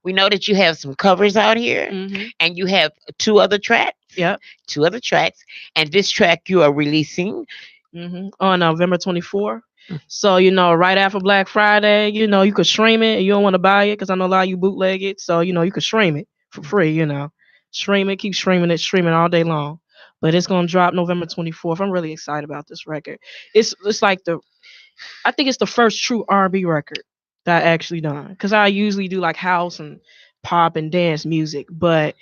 We know that you have some covers out here, Mm-hmm. and you have two other tracks. Yep. Two other tracks, and this track you are releasing. Mm-hmm. On November 24th. So, right after Black Friday, you could stream it and you don't want to buy it because I know a lot of you bootleg it. So, you could stream it for free, Stream it, keep streaming it, streaming all day long. But it's going to drop November 24th. I'm really excited about this record. It's like I think it's the first true R&B record that I actually done. Because I usually do like house and pop and dance music. But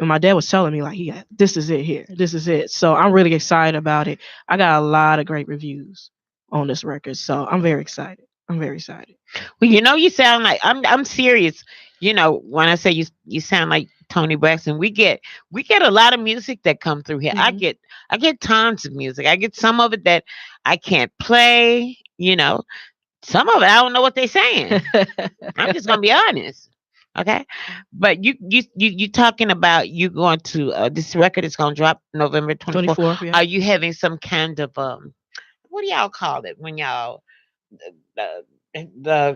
and my dad was telling me, like, this is it here. This is it. So I'm really excited about it. I got a lot of great reviews on this record. So I'm very excited. I'm very excited. Well, you sound like I'm serious. When I say you sound like Tony Braxton, we get a lot of music that come through here. Mhm. I get tons of music. I get some of it that I can't play. Some of it I don't know what they're saying. I'm just gonna be honest. Okay, but you talking about you going to this record is gonna drop November 24th. 24th, yeah. Are you having some kind of what do y'all call it when y'all the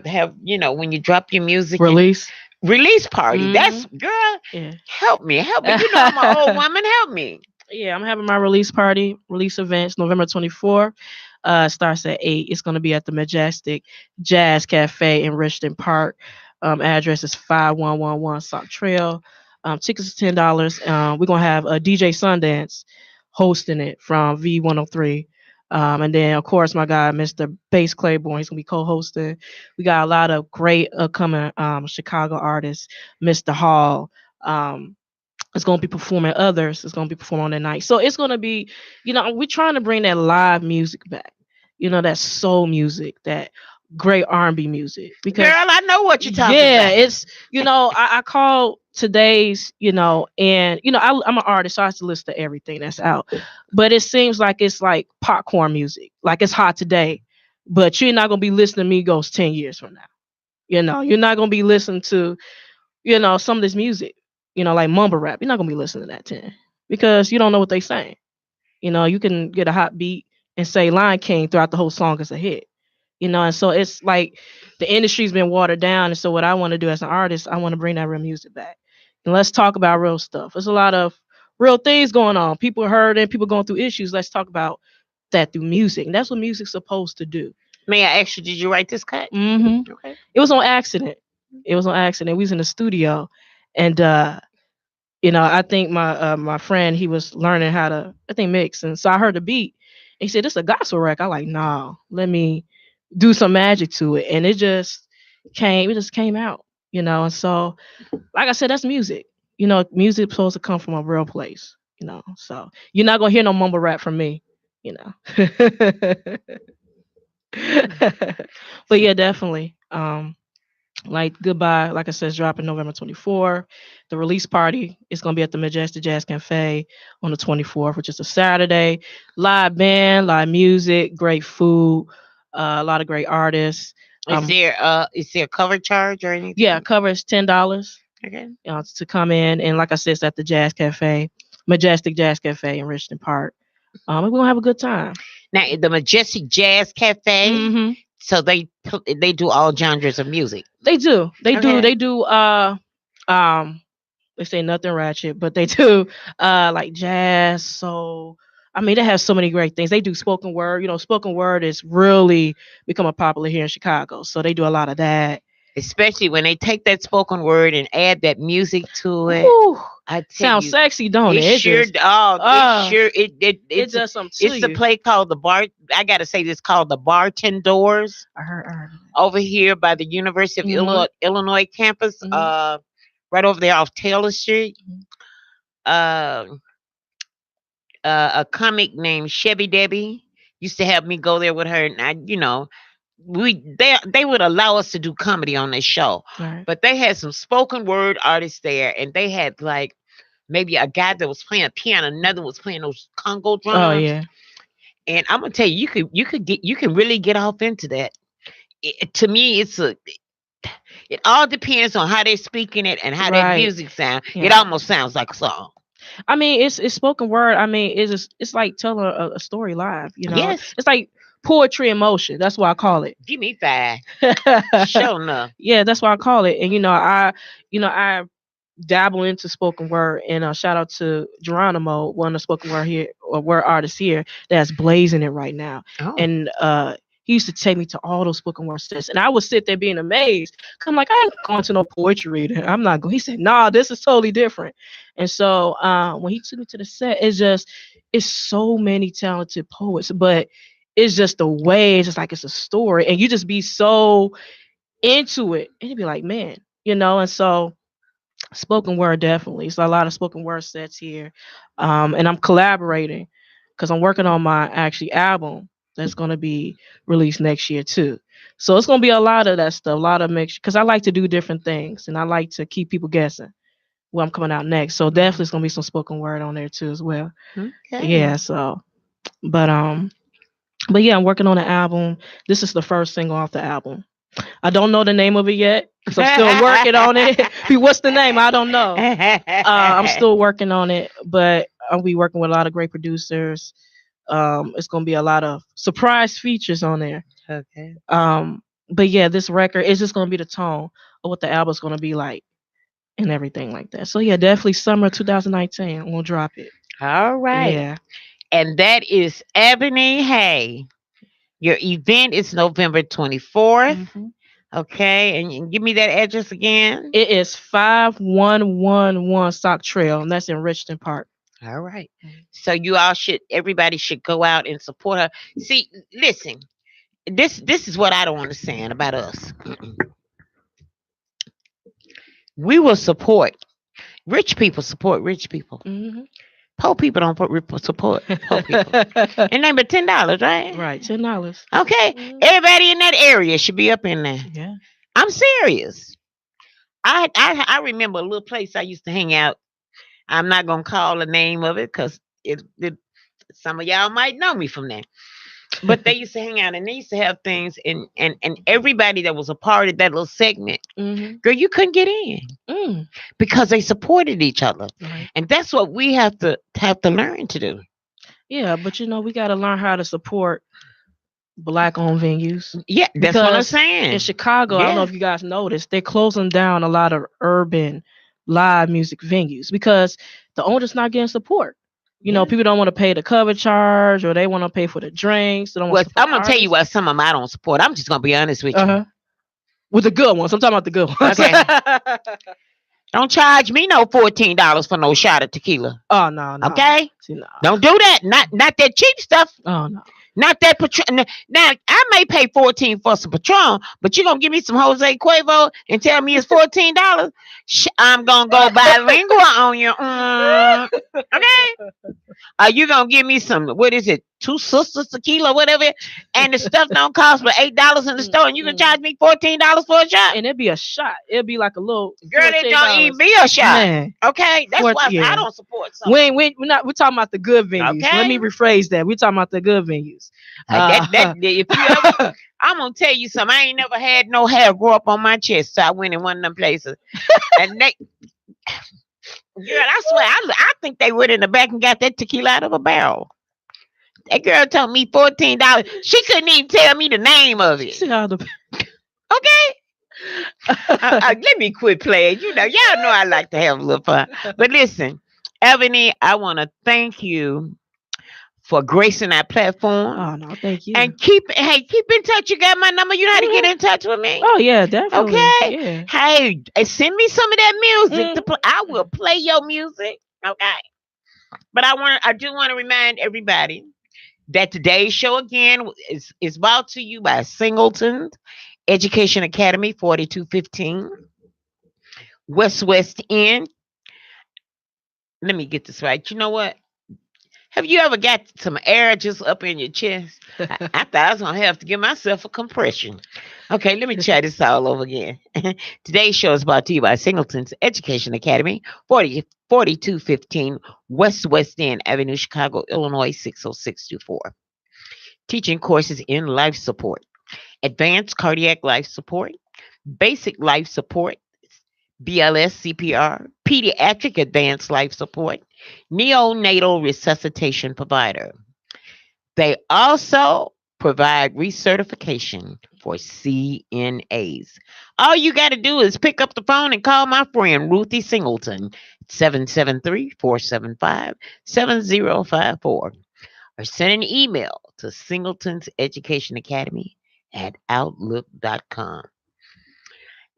have when you drop your music Release party? Mhm. That's girl. Yeah. Help me. I'm an old woman. Help me. Yeah, I'm having my release party, release events November 24th. Starts at 8. It's going to be at the Majestic Jazz Cafe in Richmond Park. Address is 5111 Sock Trail. Tickets is $10. We're going to have a DJ Sundance hosting it from V103. And then, of course, my guy, Mr. Bass Claiborne, he's going to be co-hosting. We got a lot of great upcoming Chicago artists. Mr. Hall. It's going to be performing others. It's going to be performing on that night. So it's going to be, we're trying to bring that live music back. That soul music, that great R&B music. Because girl, I know what you're talking yeah, about. it's, I call today's, and, I'm an artist, so I have to listen to everything that's out. But it seems like it's like popcorn music. Like it's hot today, but you're not going to be listening to Migos 10 years from now. You're not going to be listening to, some of this music. Like mumble rap. You're not gonna be listening to that 10 because you don't know what they saying. You can get a hot beat and say Lion King throughout the whole song as a hit. And so it's like the industry's been watered down. And so what I want to do as an artist, I want to bring that real music back. And let's talk about real stuff. There's a lot of real things going on. People hurting, people going through issues. Let's talk about that through music. And that's what music's supposed to do. May I ask you, did you write this cut? Okay. It was on accident. It was on accident. We was in the studio, and I think my friend, he was learning how to, I think, mix, and so I heard the beat. And he said, "This is a gospel record." I like, "No, let me do some magic to it," and it just came. It just came out, And so, like I said, that's music. Music supposed to come from a real place. So you're not gonna hear no mumble rap from me. You know. But yeah, definitely. Like Goodbye, like I said, is dropping November 24th. The release party is going to be at the Majestic Jazz Cafe on the 24th, which is a Saturday. Live band, live music, great food, a lot of great artists. Is there a cover charge or anything? Yeah, cover is $10. Okay. To come in, and like I said, it's at the Jazz Cafe, Majestic Jazz Cafe in Richmond Park. We're gonna have a good time. Now, the Majestic Jazz Cafe. Mm-hmm. So they do all genres of music. They do. They Okay. do. They do. They say nothing ratchet, but they do like jazz. So I mean, they have so many great things. They do spoken word. Spoken word is really becoming popular here in Chicago. So they do a lot of that. Especially when they take that spoken word and add that music to it. Ooh, I sounds sexy, don't it? It sure. It does something to It's you. the play called the bar. I gotta say this, called the Bartenders. I heard over here by the University of Illinois campus. Right over there off Taylor Street. A comic named Chevy Debbie used to have me go there with her, and they would allow us to do comedy on this show. Right. But they had some spoken word artists there, and they had like maybe a guy that was playing a piano, another was playing those Congo drums. Oh yeah. And I'm gonna tell you, you can really get off into that. To me, it all depends on how they're speaking it and how that music sounds. Yeah. It almost sounds like a song. I mean, it's spoken word. I mean, it's like telling a story live. Yes. It's like poetry in motion. That's why I call it. Give me 5. Sure enough. Yeah, that's why I call it. And I dabble into spoken word. And shout out to Geronimo, one of the spoken word here or word artists here that's blazing it right now. Oh. And he used to take me to all those spoken word sets, and I would sit there being amazed. Cause I'm like, I ain't going to no poetry reading. I'm not going. He said, "Nah, this is totally different." And so when he took me to the set, it's so many talented poets, but it's just the way. It's just like it's a story, and you just be so into it, and you'd be like, man, And so spoken word definitely. It's a lot of spoken word sets here, and I'm collaborating because I'm working on my album that's going to be released next year too. So it's going to be a lot of that stuff, a lot of mix, because I like to do different things and I like to keep people guessing what I'm coming out next. So definitely it's going to be some spoken word on there too as well. Okay. Yeah. So, but yeah, I'm working on an album. This is the first single off the album. I don't know the name of it yet because I'm still working on it. What's the name? I don't know. I'm still working on it, but I'll be working with a lot of great producers. It's gonna be a lot of surprise features on there. Okay. But yeah, this record is just gonna be the tone of what the album's gonna be like and everything like that. So yeah, definitely summer 2019. We'll drop it. All right. Yeah. And that is Ebony Hay. Your event is November 24th. Mm-hmm. Okay, and give me that address again. It is 5111 Stock Trail, and that's in Richmond Park. All right. So everybody should go out and support her. See, listen, this is what I don't understand about us. We will support rich people. Support rich people. Mm-hmm. Poor people don't support poor people. And they but $10, right? Right, $10. Okay, everybody in that area should be up in there. Yeah, I'm serious. I remember a little place I used to hang out. I'm not gonna call the name of it because some of y'all might know me from there. But they used to hang out and they used to have things and everybody that was a part of that little segment, girl, you couldn't get in because they supported each other. Right. And that's what we have to learn to do. Yeah, but we got to learn how to support Black-owned venues. Yeah, that's what I'm saying. In Chicago, I don't know if you guys noticed, they're closing down a lot of urban live music venues because the owner's not getting support. You know, people don't want to pay the cover charge, or they want to pay for the drinks. They don't want I'm gonna tell you what some of them I don't support. I'm just gonna be honest with you. With the good ones. I'm talking about the good ones. Okay. Don't charge me no $14 for no shot of tequila. Oh no. Okay. See, no. Don't do that. Not that cheap stuff. Oh no. Not that Patron. Now I may pay $14 for some Patron, but you gonna give me some Jose Cuervo and tell me it's $14? I'm gonna go bilingual on you. Okay. Are you gonna give me some? What is it? Two Sisters tequila, whatever, and the stuff don't cost but $8 in the store, and you can charge me $14 for a shot. And it'd be a shot. It'd be like a little girl. It don't even be a shot. Man. Okay, that's why I don't support something. We're talking about the good venues. Okay? Let me rephrase that. We're talking about the good venues. If you ever, I'm gonna tell you something. I ain't never had no hair grow up on my chest, so I went in one of them places, and they. Girl, I swear, I think they went in the back and got that tequila out of a barrel. That girl told me $14. She couldn't even tell me the name of it. Okay. Let me quit playing. You know, y'all know I like to have a little fun. But listen, Ebony, I want to thank you for gracing our platform. Oh no, thank you. And keep in touch. You got my number. You know how to get in touch with me. Oh yeah, definitely. Okay. Yeah. Hey, send me some of that music to play. I will play your music. Okay. But I do want to remind everybody that today's show again is brought to you by Singleton Education Academy, 4215 West End. Let me get this right. You know what? Have you ever got some air just up in your chest? I thought I was going to have to give myself a compression. Okay, let me try this all over again. Today's show is brought to you by Singleton's Education Academy, 4215 West End Avenue, Chicago, Illinois, 60624. Teaching courses in life support, advanced cardiac life support, basic life support, BLS CPR, pediatric advanced life support, neonatal resuscitation provider. They also provide recertification for CNAs. All you got to do is pick up the phone and call my friend Ruthie Singleton, 773-475-7054, or send an email to Singleton's Education Academy at outlook.com.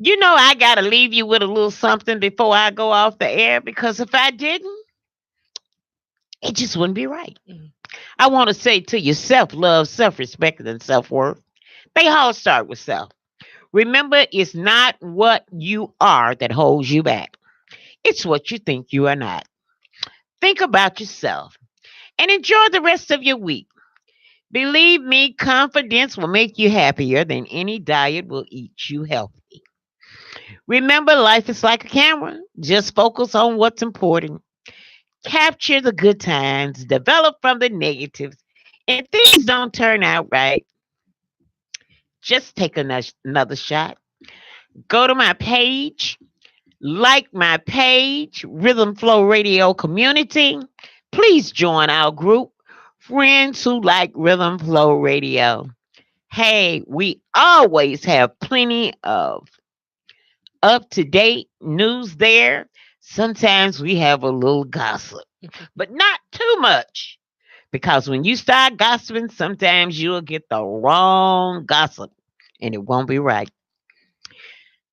You know, I got to leave you with a little something before I go off the air, because if I didn't, it just wouldn't be right. I want to say to you, self-love, self-respect, and self-worth, they all start with self. Remember, it's not what you are that holds you back. It's what you think you are not. Think about yourself and enjoy the rest of your week. Believe me, confidence will make you happier than any diet will eat you healthy. Remember, life is like a camera. Just focus on what's important. Capture the good times. Develop from the negatives. And if things don't turn out right, just take another shot. Go to my page. Like my page, Rhythm Flow Radio Community. Please join our group, Friends Who Like Rhythm Flow Radio. Hey, we always have plenty of up-to-date news there. Sometimes we have a little gossip, but not too much, because when you start gossiping, sometimes you'll get the wrong gossip and it won't be right.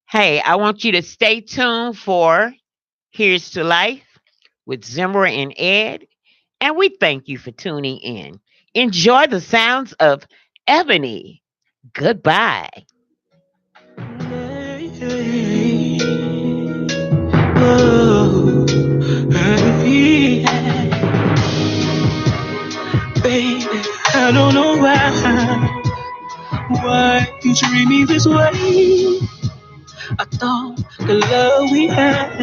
Hey, I want you to stay tuned for Here's to Life with Zimmer and Ed, and we thank you for tuning in. Enjoy the sounds of Ebony. Goodbye. Baby, I don't know why you treat me this way. I thought the love we had